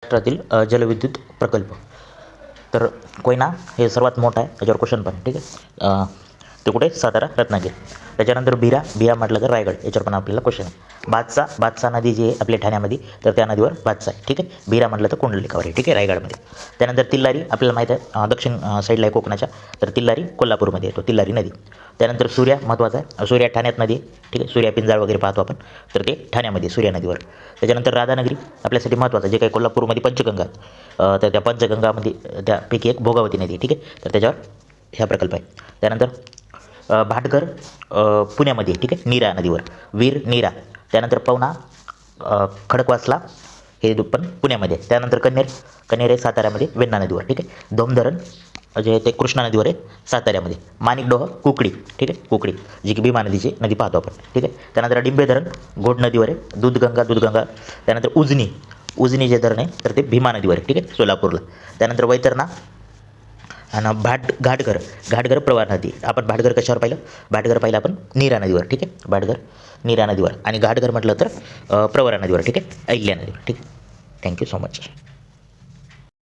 महाराष्ट्रातील जलविद्युत प्रकल्प. तर कोयना हे सर्वात मोठा आहे, त्याच्यावर क्वेश्चन पण आहे. ठीक आहे. ते कुठे? सातारा, रत्नागिरी. त्याच्यानंतर बिरा म्हटलं तर रायगड, याच्यावर पण आपल्याला क्वेश्चन आहे. भातसा नदी जी आहे आपल्या ठाण्यामध्ये, तर त्या नदीवर भातसा आहे. ठीक आहे. बिरा म्हटलं तर कुंडलिकावर आहे. ठीक आहे, रायगडमध्ये. त्यानंतर तिल्लारी आपल्याला माहीत आहे, दक्षिण साईडला आहे कोकणाच्या, तर तिल्लारी कोल्हापूरमध्ये येतो, तिल्लारी नदी. त्यानंतर सूर्या महत्त्वाचा आहे, सूर्या ठाण्यात नदी आहे. ठीक आहे, सूर्या पिंजाळ वगैरे पाहतो आपण, तर ते ठाण्यामध्ये सूर्या नदीवर. त्याच्यानंतर राधानगरी आपल्यासाठी महत्त्वाचं, जे काही कोल्हापूरमध्ये पंचगंगा आहेत, तर त्या पंचगंगामध्ये त्यापैकी एक भोगावती नदी. ठीक आहे, तर त्याच्यावर ह्या प्रकल्प आहे. त्यानंतर भाटघर पुण्यामध्ये. ठीक आहे, नीरा नदीवर, वीर नीरा. त्यानंतर पवना खडकवासला, हे पण पुण्यामध्ये. त्यानंतर कन्हेर आहे साताऱ्यामध्ये, वेण्णा नदीवर. ठीक आहे. धोमधरण जे आहे ते कृष्णा नदीवर आहे, साताऱ्यामध्ये. माणिकडोह कुकडी. ठीक आहे, कुकडी, जी की भीमा नदीची नदी पाहतो आपण. ठीक आहे. त्यानंतर डिंबे धरण घोड नदीवर आहे. दूधगंगा. त्यानंतर उजनी जे धरण आहे, तर ते भीमा नदीवर आहे. ठीक आहे, सोलापूरला. त्यानंतर वैतरणा आणि घाटघर प्रवार नदी. आपण भाटघर कशावर पाहिलं? भाटघर पाहिलं आपण नीरा नदीवर. ठीक आहे, भाटघर नीरा नदीवर. आणि घाटघर म्हटलं तर प्रवरा नदीवर. ठीक आहे, अहिल्या नदीवर. ठीक आहे. Thank you so much.